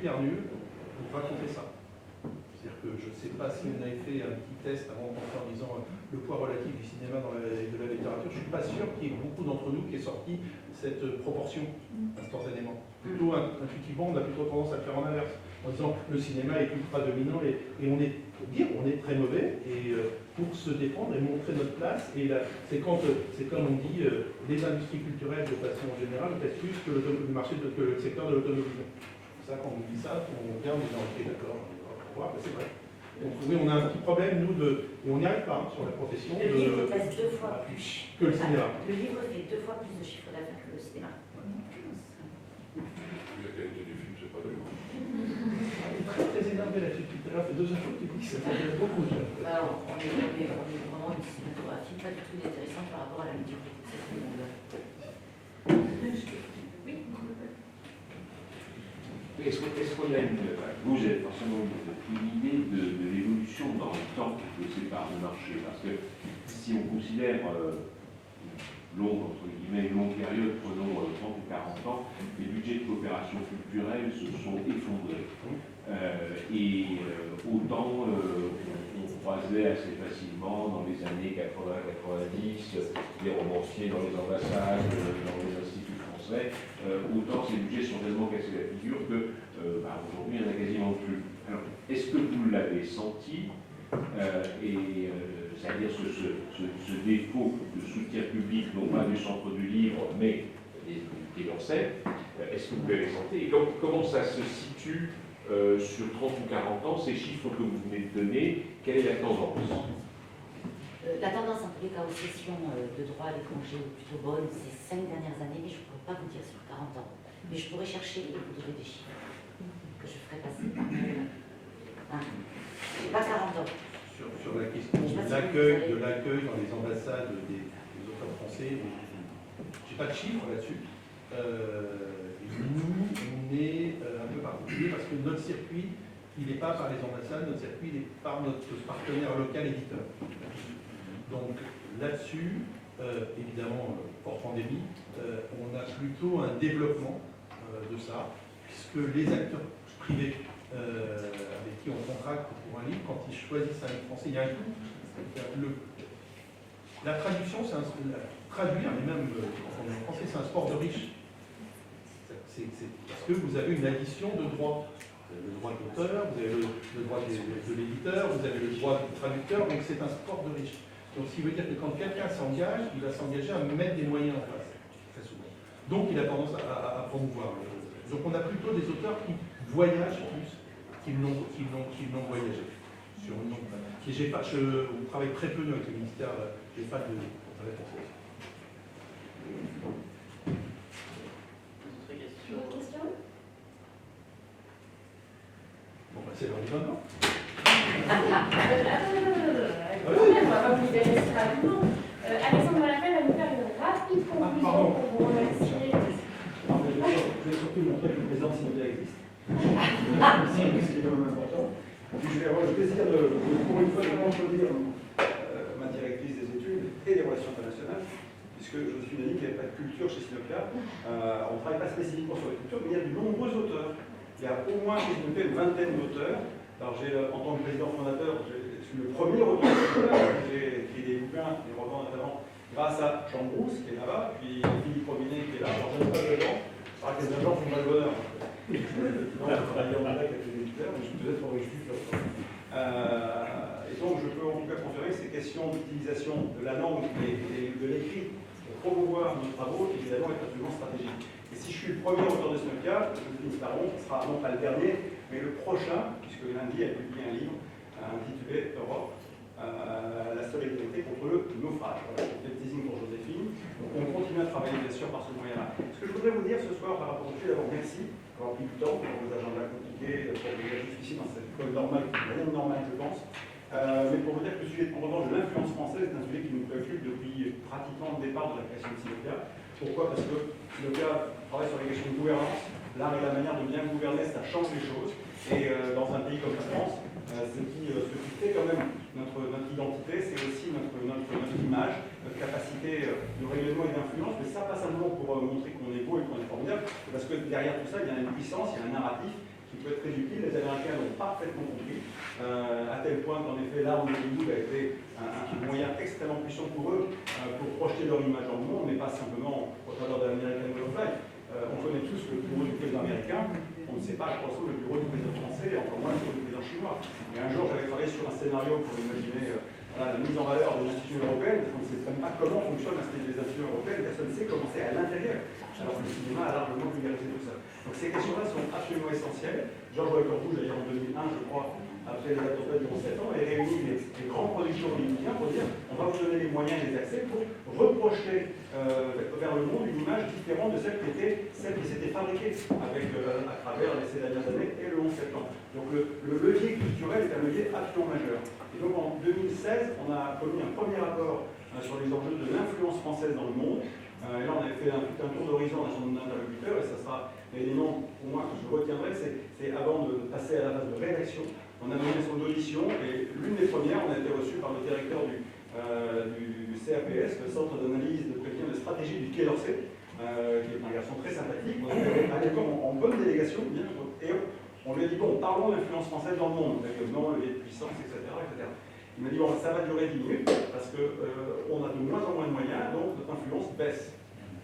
hyper nul pour raconter ça. C'est-à-dire que je ne sais pas si on avait fait un petit test avant en disant le poids relatif du cinéma et de la littérature. Je ne suis pas sûr qu'il y ait beaucoup d'entre nous qui aient sorti cette proportion instantanément. Plutôt intuitivement, on a plutôt tendance à le faire en inverse, en disant le cinéma est ultra dominant et on est, pour dire, on est très mauvais et pour se défendre et montrer notre place. Et c'est comme on dit, les industries culturelles de façon générale pèsent plus que le secteur de l'automobile. C'est ça, quand on dit ça, on regarde et on dit ok, d'accord. C'est vrai. Donc oui, on a un petit problème, nous, et on n'y arrive pas sur la profession. Le livre pèse 2 fois plus que le cinéma. Le livre fait 2 fois plus de chiffre d'affaires que le cinéma. La qualité du film, c'est pas d'accord. Il est très énervé là-dessus. Tout à l'heure, fait 2 jours qu'il dit que ça fait beaucoup. Alors, on est vraiment une cinématographie pas du tout intéressante par rapport à la médiocrité de cette monde-là. Oui. Est-ce qu'on a vous avez forcément une idée de l'évolution dans le temps de ces parts de marché? Parce que si on considère longue période, prenons 30 ou 40 ans, les budgets de coopération culturelle se sont effondrés. Autant on croisait assez facilement dans les années 80-90 des romanciers dans les ambassades, dans les instituts français, autant ces budgets sont tellement cassés la figure que aujourd'hui il n'y en a quasiment plus. Alors, est-ce que vous l'avez senti c'est-à-dire ce défaut de soutien public, non pas du centre du livre, mais des recettes, est-ce que vous l'avez senti? Et comment ça se situe sur 30 ou 40 ans, ces chiffres que vous venez de donner, quelle est la tendance? La tendance, en tous les cas, aux sessions de droit à l'étranger plutôt bonne ces 5 dernières années, mais je ne pourrais pas vous dire sur 40 ans. Mais je pourrais chercher et vous donner des chiffres que je ferai passer par pas 40 ans. Sur la question de l'accueil dans les ambassades des auteurs français, je n'ai pas de chiffres là-dessus. Nous, on est un peu particulier parce que notre circuit, il n'est pas par les ambassades, notre circuit, il est par notre partenaire local éditeur. Donc là-dessus, évidemment, hors pandémie, on a plutôt un développement de ça, puisque les acteurs privés avec qui on contracte pour un livre, quand ils choisissent un livre français, il y a un coût. La traduction, traduire, mais même en français, c'est un sport de riche. C'est parce que vous avez une addition de droits. Vous avez le droit d'auteur, vous avez le droit de l'éditeur, vous avez le droit du traducteur, donc c'est un sport de riche. Donc ce qui veut dire que quand quelqu'un s'engage, il va s'engager à mettre des moyens en face, très souvent. Donc il a tendance à promouvoir. Donc on a plutôt des auteurs qui voyagent plus qu'ils n'ont voyagé. On travaille très peu avec le ministère, je n'ai pas de réponse. D'autres questions? Bon, c'est l'heure du maintenant. On va pas vous libérer si rapidement. Alexandre Malafel va nous faire une rapide conclusion pour vous remercier. Je vais surtout montrer que le président Sylvia existe. C'est ce qui est quand même important. Puis je vais avoir le plaisir pour une fois, de contredire ma directrice des études et des relations internationales, puisque je suis une amie qui n'avait pas de culture chez Sinopia. On ne travaille pas spécifiquement sur les cultures, mais il y a de nombreux auteurs. Il y a au moins chez Sinopia une vingtaine d'auteurs. Alors, en tant que président fondateur, je suis le premier auteur qui a écrit des bouquins, des romans notamment, grâce à Jean Brousse, qui est là-bas, puis Philippe Robinet, qui est là. Alors, je n'ai pas de gens. Je crois que les agents font pas le bonheur. Je travaille en direct avec les éditeurs, mais je suis peut-être réjoui sur ça. Et donc, je peux en tout cas confirmer que ces questions d'utilisation de la langue et de l'écrit pour promouvoir nos travaux, évidemment, est absolument stratégique. Et si je suis le premier auteur de Sinopia, je finis par qui sera non pas le dernier, mais le prochain, puisque lundi, elle publie un livre intitulé Europe, la solidarité contre le naufrage. Voilà, je fais le teasing pour Joséphine. Donc on continue à travailler bien sûr par ce moyen-là. Ce que je voudrais vous dire ce soir par rapport au sujet, d'abord merci d'avoir pris du temps pour vos agendas compliqués, pour vous être ici dans cette école normale, qui est vraiment normale je pense. Mais pour vous dire que le sujet en revanche de l'influence française est un sujet qui nous préoccupe depuis pratiquement le départ de la création de Sinopia. Pourquoi? Parce que Sinopia travaille sur les questions de gouvernance. L'art et la manière de bien gouverner, ça change les choses. Et dans un pays comme la France, ce qui fait quand même notre identité, c'est aussi notre image, notre capacité de rayonnement et d'influence. Mais ça, pas simplement pour montrer qu'on est beau et qu'on est formidable, parce que derrière tout ça, il y a une puissance, il y a un narratif qui qui peut être très utile. Les Américains l'ont parfaitement compris, à tel point qu'en effet, l'arme de Hollywood a été un moyen extrêmement puissant pour eux, pour projeter leur image dans le monde, mais pas simplement au travers de l'American Way of Life. On connaît tous le bureau du président américain, on ne sait pas à quoi ressemble le bureau du président français, et encore moins le bureau du président chinois. Et un jour, j'avais travaillé sur un scénario pour imaginer la mise en valeur des institutions européennes, on ne sait même pas comment fonctionnent les institutions européennes, personne ne sait comment c'est à l'intérieur, alors que le cinéma a largement vulgarisé tout ça. Donc ces questions-là sont absolument essentielles. Georges Corbusier, d'ailleurs en 2001, je crois, après les attentats du 11 septembre, a réuni les grands producteurs hollywoodiens pour dire on va vous donner les moyens et les accès pour reprojeter vers le monde une image différente de celle qui s'était fabriquée à travers ces dernières années et le 11 septembre. Donc le levier culturel est un levier absolument majeur. Et donc en 2016, on a commis un premier rapport sur les enjeux de l'influence française dans le monde. Et là, on avait fait un tour d'horizon d'un certain nombre d'interlocuteurs, et ça sera l'élément pour moi que je retiendrai, c'est avant de passer à la phase de rédaction. On a mené son audition, et l'une des premières, on a été reçu par le directeur du CAPS, le Centre d'analyse de prévision des stratégies du Quai d'Orsay, qui est un garçon très sympathique. On a été en bonne délégation, bien, et on lui a dit, bon, parlons de l'influence française dans le monde, non, le puissance, etc., etc. Il m'a dit, bon, ça va durer 10 minutes, parce qu'on a de moins en moins de moyens, donc notre influence baisse.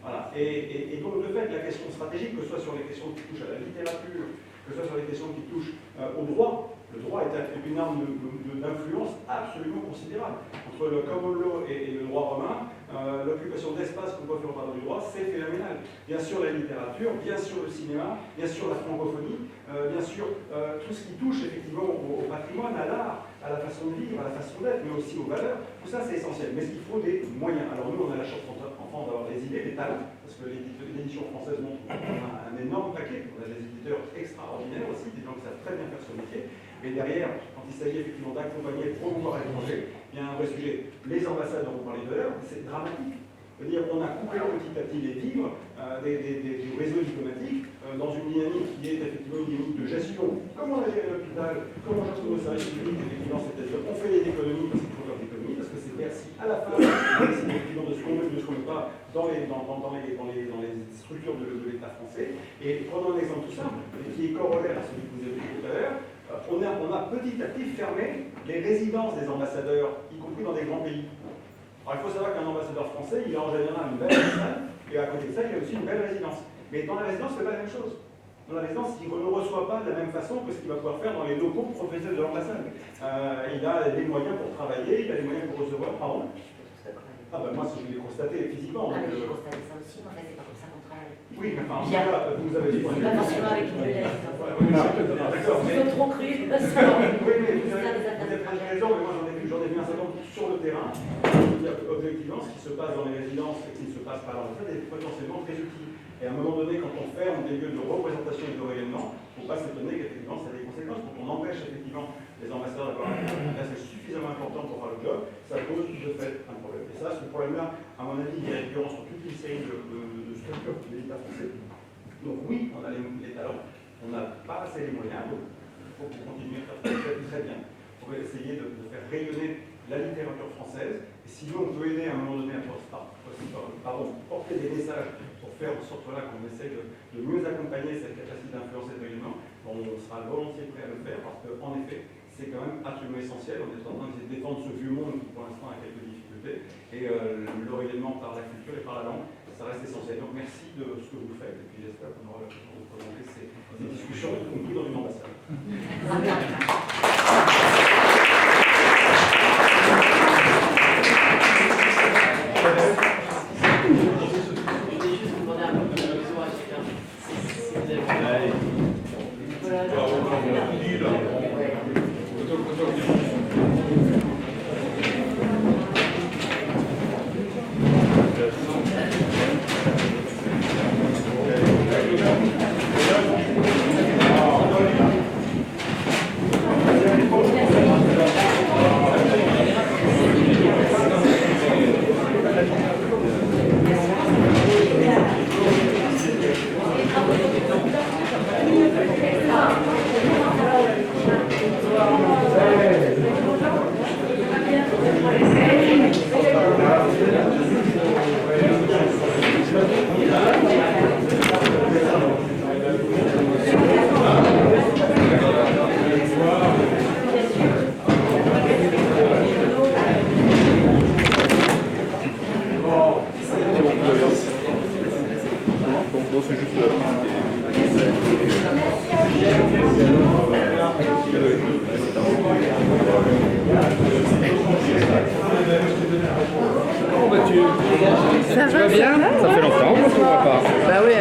Voilà. Et donc, le fait que la question stratégique, que ce soit sur les questions qui touchent à la littérature, que ce soit sur les questions qui touchent au droit, le droit est une arme d'influence absolument considérable. Entre le common law et le droit romain, l'occupation d'espace qu'on peut faire au travers du droit, c'est phénoménal. Bien sûr la littérature, bien sûr le cinéma, bien sûr la francophonie, bien sûr tout ce qui touche effectivement au patrimoine, à l'art, à la façon de vivre, à la façon d'être, mais aussi aux valeurs. Tout ça c'est essentiel, mais il faut des moyens. Alors nous on a la chance en France d'avoir des idées, des talents, parce que l'édition française montre qu'on a un énorme paquet. On a des éditeurs extraordinaires aussi, des gens qui savent très bien faire ce métier. Et derrière, quand il s'agit effectivement d'accompagner, de promouvoir à l'étranger, il y a un vrai sujet. Les ambassades dont on parlait tout à l'heure, c'est dramatique. C'est-à-dire qu'on a coupé petit à petit les vivres des réseaux diplomatiques dans une dynamique qui est effectivement une dynamique de gestion. Comment on gère l'hôpital, comment on gère nos services publics, effectivement, c'est-à-dire on fait des économies parce qu'il faut faire des économies, parce que c'est Bercy à la fin, c'est effectivement de ce qu'on veut, de ce qu'on ne veut pas dans les structures de l'État français. Et prenons un exemple tout simple, qui est corollaire à celui que vous avez dit tout à l'heure. On a petit à petit fermé les résidences des ambassadeurs, y compris dans des grands pays. Alors il faut savoir qu'un ambassadeur français, il a en général une belle ambassade, et à côté de ça, il a aussi une belle résidence. Mais dans la résidence, ce n'est pas la même chose. Dans la résidence, il ne reçoit pas de la même façon que ce qu'il va pouvoir faire dans les locaux professionnels de l'ambassade. Il a les moyens pour travailler, il a les moyens pour recevoir. Pardon? Ah ben moi, je l'ai constaté physiquement. Ah, mais j'ai constaté ça aussi, mais en fait, c'est pas comme ça qu'on travaille. Oui, mais enfin, en tout cas, vous avez dit... C'est pas forcément avec une lettre. D'accord, mais... Ils ont trop cru. Oui, mais vous avez raison, mais moi j'en ai vu un certain nombre sur le terrain. Objectivement, ce qui se passe dans les résidences et ce qui ne se passe pas dans l'ambassade est potentiellement très utile. Et à un moment donné, quand on ferme des lieux de représentation et de rayonnement, il ne faut pas s'étonner qu'effectivement ça a des conséquences. Quand on empêche effectivement les ambassadeurs d'avoir un message suffisamment important pour faire le job, ça pose de fait un problème. Et ça, ce problème-là, à mon avis, il y a récurrent sur toute une série de structures de l'État français. Donc oui, on a les talents, on n'a pas assez les moyens, donc il faut continuer à faire très bien pour essayer de faire rayonner la littérature française. Et si nous, on peut aider à un moment donné à porter des messages pour faire en sorte qu'on essaie de mieux accompagner cette capacité d'influence et de rayonnement, on sera volontiers prêt à le faire parce qu'en effet, c'est quand même absolument essentiel. On est en train de défendre ce vieux monde qui pour l'instant a quelques difficultés et le rayonnement par la culture et par la langue, ça reste essentiel. Donc merci de ce que vous faites et puis j'espère qu'on aura l'occasion de prolonger ces discussions, y compris dans une ambassade. Bon, c'est juste. Comment vas-tu? Ça va bien? Ça fait longtemps qu'on ne se voit pas. Bah oui,